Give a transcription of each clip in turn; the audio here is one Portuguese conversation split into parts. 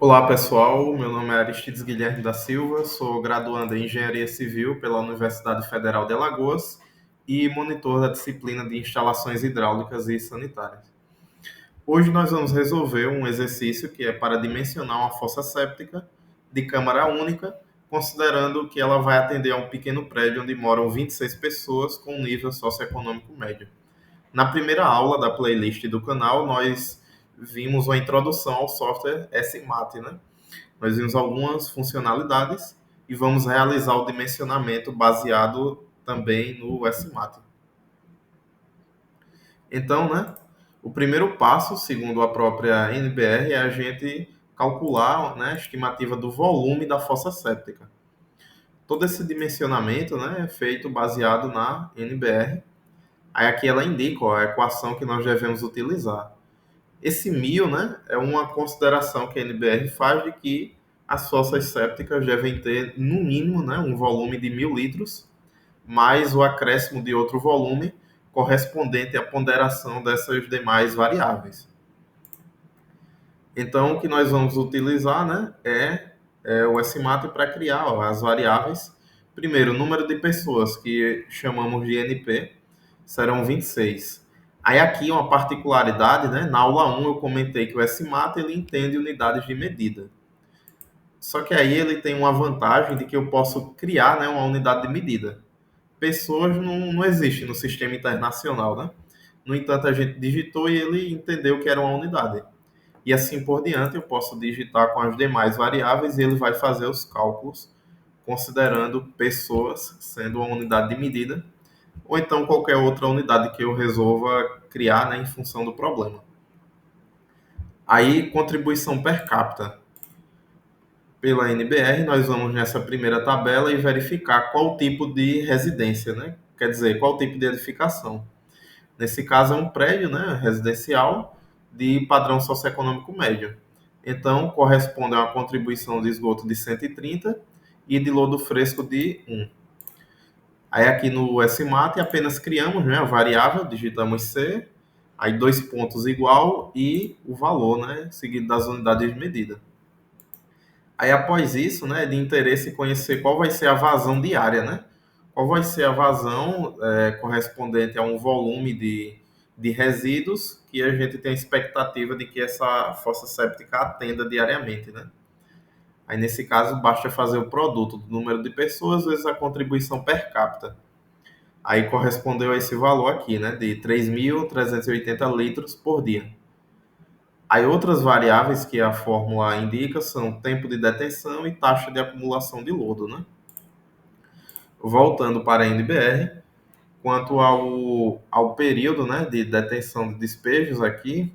Olá pessoal, meu nome é Aristides Guilherme da Silva, sou graduando em Engenharia Civil pela Universidade Federal de Alagoas e monitor da disciplina de Instalações Hidráulicas e Sanitárias. Hoje nós vamos resolver um exercício que é para dimensionar uma fossa séptica de câmara única, considerando que ela vai atender a um pequeno prédio onde moram 26 pessoas com um nível socioeconômico médio. Na primeira aula da playlist do canal, nós vimos uma introdução ao software SMAT, né? Nós vimos algumas funcionalidades e vamos realizar o dimensionamento baseado também no SMAT. Então, né, o primeiro passo, segundo a própria NBR, é a gente calcular, né, a estimativa do volume da fossa séptica. Todo esse dimensionamento, né, é feito baseado na NBR. Aí aqui ela indica, ó, a equação que nós devemos utilizar. Esse 1.000, né, é uma consideração que a NBR faz de que as fossas sépticas devem ter, no mínimo, né, um volume de 1.000 litros, mais o acréscimo de outro volume correspondente à ponderação dessas demais variáveis. Então, o que nós vamos utilizar, né, é o SMAT para criar, ó, as variáveis. Primeiro, o número de pessoas, que chamamos de NP, serão 26. Aí aqui uma particularidade, né? Na aula 1 eu comentei que o SMAT ele entende unidades de medida. Só que aí ele tem uma vantagem de que eu posso criar, né, uma unidade de medida. Pessoas não existe no sistema internacional, né? No entanto, a gente digitou e ele entendeu que era uma unidade. E assim por diante, eu posso digitar com as demais variáveis e ele vai fazer os cálculos considerando pessoas sendo uma unidade de medida, ou então qualquer outra unidade que eu resolva criar, né, em função do problema. Aí, contribuição per capita. Pela NBR, nós vamos nessa primeira tabela e verificar qual tipo de residência, né? Quer dizer, qual tipo de edificação. Nesse caso, é um prédio, né, residencial de padrão socioeconômico médio. Então, corresponde a uma contribuição de esgoto de 130 e de lodo fresco de 1. Aí aqui no SMAT apenas criamos, né, a variável, digitamos C, aí dois pontos igual e o valor, né, seguido das unidades de medida. Aí após isso, né, é de interesse conhecer qual vai ser a vazão diária, né? Qual vai ser a vazão correspondente a um volume de resíduos que a gente tem a expectativa de que essa fossa séptica atenda diariamente, né? Aí nesse caso basta fazer o produto do número de pessoas vezes a contribuição per capita. Aí correspondeu a esse valor aqui, né, de 3.380 litros por dia. Aí outras variáveis que a fórmula indica são tempo de detenção e taxa de acumulação de lodo, né? Voltando para a NBR, quanto ao período, né, de detenção de despejos aqui,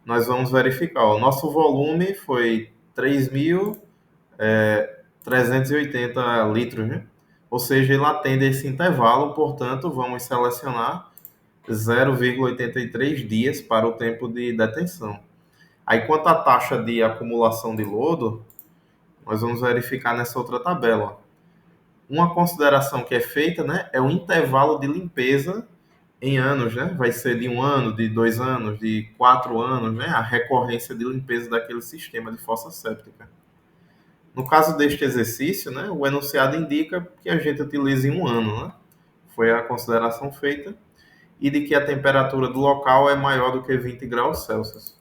nós vamos verificar. O nosso volume foi 3.380 litros, né? Ou seja, ele atende a esse intervalo, portanto, vamos selecionar 0,83 dias para o tempo de detenção. Aí, quanto à taxa de acumulação de lodo, nós vamos verificar nessa outra tabela. Uma consideração que é feita, né, é o intervalo de limpeza em anos, né? Vai ser de 1 ano, de 2 anos, de 4 anos, né? A recorrência de limpeza daquele sistema de fossa séptica. No caso deste exercício, né, o enunciado indica que a gente utiliza em 1 ano, né? Foi a consideração feita, e de que a temperatura do local é maior do que 20 graus Celsius.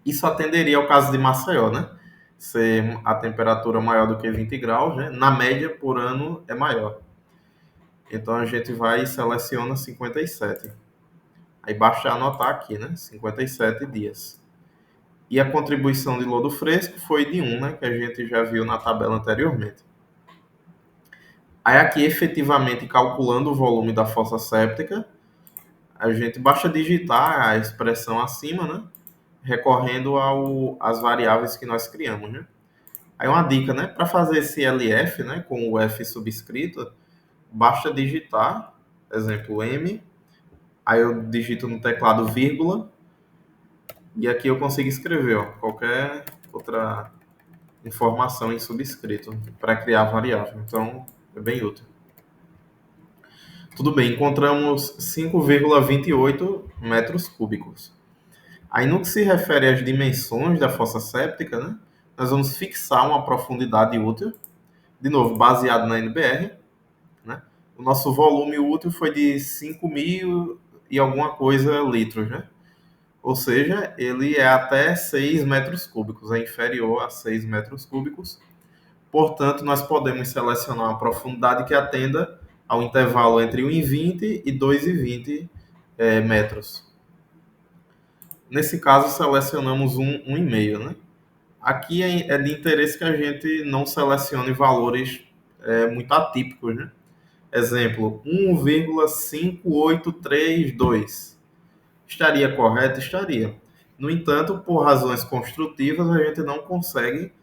Isso atenderia ao caso de Maceió, né? Ser a temperatura maior do que 20 graus, né? Na média, por ano, é maior. Então, a gente vai e seleciona 57. Aí, basta anotar aqui, né? 57 dias. E a contribuição de lodo fresco foi de 1, né? Que a gente já viu na tabela anteriormente. Aí, aqui, efetivamente, calculando o volume da fossa séptica, a gente basta digitar a expressão acima, né? Recorrendo às variáveis que nós criamos, né? Aí uma dica, né? Para fazer esse LF, né, com o F subscrito, basta digitar, exemplo, M, aí eu digito no teclado vírgula, e aqui eu consigo escrever, ó, qualquer outra informação em subscrito para criar a variável. Então, é bem útil. Tudo bem, encontramos 5,28 metros cúbicos. Aí, no que se refere às dimensões da fossa séptica, né, nós vamos fixar uma profundidade útil, de novo, baseado na NBR, né? O nosso volume útil foi de 5.000 e alguma coisa litros, né? Ou seja, ele é até 6 metros cúbicos, é inferior a 6 metros cúbicos. Portanto, nós podemos selecionar uma profundidade que atenda ao intervalo entre 1,20 e 2,20 metros. Nesse caso, selecionamos 1,5, né? Aqui é de interesse que a gente não selecione valores muito atípicos, né? Exemplo, 1,5832. Estaria correto? Estaria. No entanto, por razões construtivas, a gente não consegue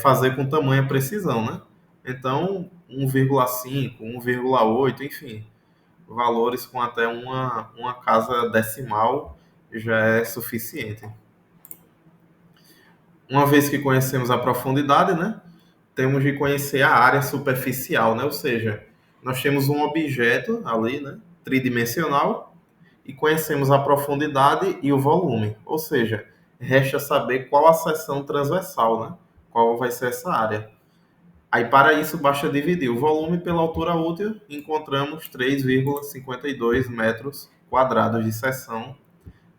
fazer com tamanha precisão, né? Então, 1,5, 1,8, enfim, valores com até uma casa decimal já é suficiente. Uma vez que conhecemos a profundidade, né, temos de conhecer a área superficial, né? Ou seja, nós temos um objeto ali, né, tridimensional, e conhecemos a profundidade e o volume. Ou seja, resta saber qual a seção transversal, né? Qual vai ser essa área. Aí, para isso, basta dividir o volume pela altura útil e encontramos 3,52 metros quadrados de seção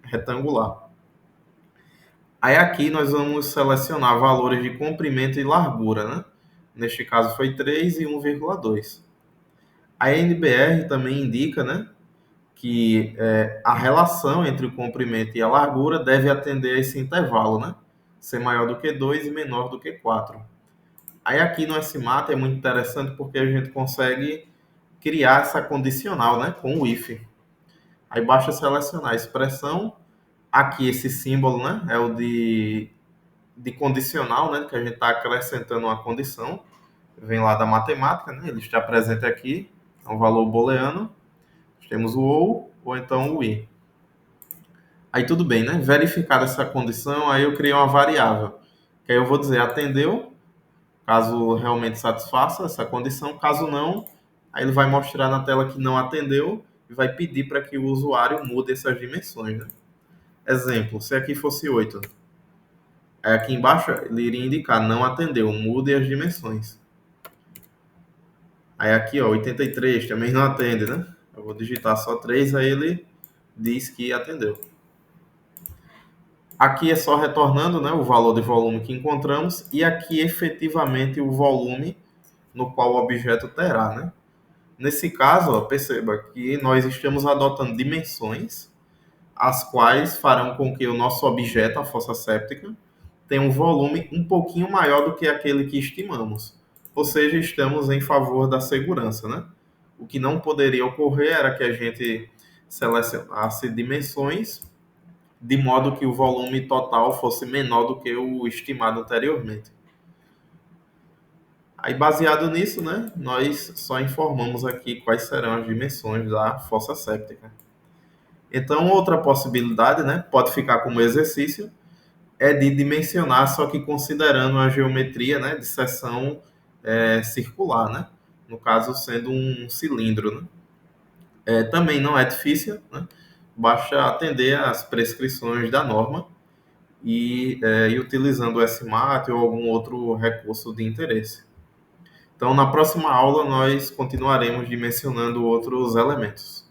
retangular. Aí aqui nós vamos selecionar valores de comprimento e largura, né? Neste caso foi 3 e 1,2. A NBR também indica, né, que a relação entre o comprimento e a largura deve atender a esse intervalo, né? Ser maior do que 2 e menor do que 4. Aí aqui no SMAT é muito interessante porque a gente consegue criar essa condicional, né, com o if. Aí basta selecionar a expressão, aqui esse símbolo, né, é o de condicional, né, que a gente está acrescentando uma condição, vem lá da matemática, né, ele está presente aqui, é um valor booleano, temos o ou então o i. Aí tudo bem, né, verificada essa condição, aí eu criei uma variável, que aí eu vou dizer atendeu, caso realmente satisfaça essa condição, caso não, aí ele vai mostrar na tela que não atendeu e vai pedir para que o usuário mude essas dimensões, né? Exemplo, se aqui fosse 8, aqui embaixo ele iria indicar não atendeu, mude as dimensões. Aí aqui, ó, 83 também não atende, né? Eu vou digitar só 3, aí ele diz que atendeu. Aqui é só retornando, né, o valor de volume que encontramos e aqui efetivamente o volume no qual o objeto terá, né? Nesse caso, ó, perceba que nós estamos adotando dimensões, as quais farão com que o nosso objeto, a fossa séptica, tenha um volume um pouquinho maior do que aquele que estimamos. Ou seja, estamos em favor da segurança, né? O que não poderia ocorrer era que a gente selecionasse dimensões de modo que o volume total fosse menor do que o estimado anteriormente. Aí, baseado nisso, né, nós só informamos aqui quais serão as dimensões da fossa séptica. Então, outra possibilidade, né, pode ficar como exercício, é de dimensionar, só que considerando a geometria, né, de seção circular, né, no caso sendo um cilindro. Né. Também não é difícil, né, basta atender às prescrições da norma e utilizando o SMAT ou algum outro recurso de interesse. Então, na próxima aula, nós continuaremos dimensionando outros elementos.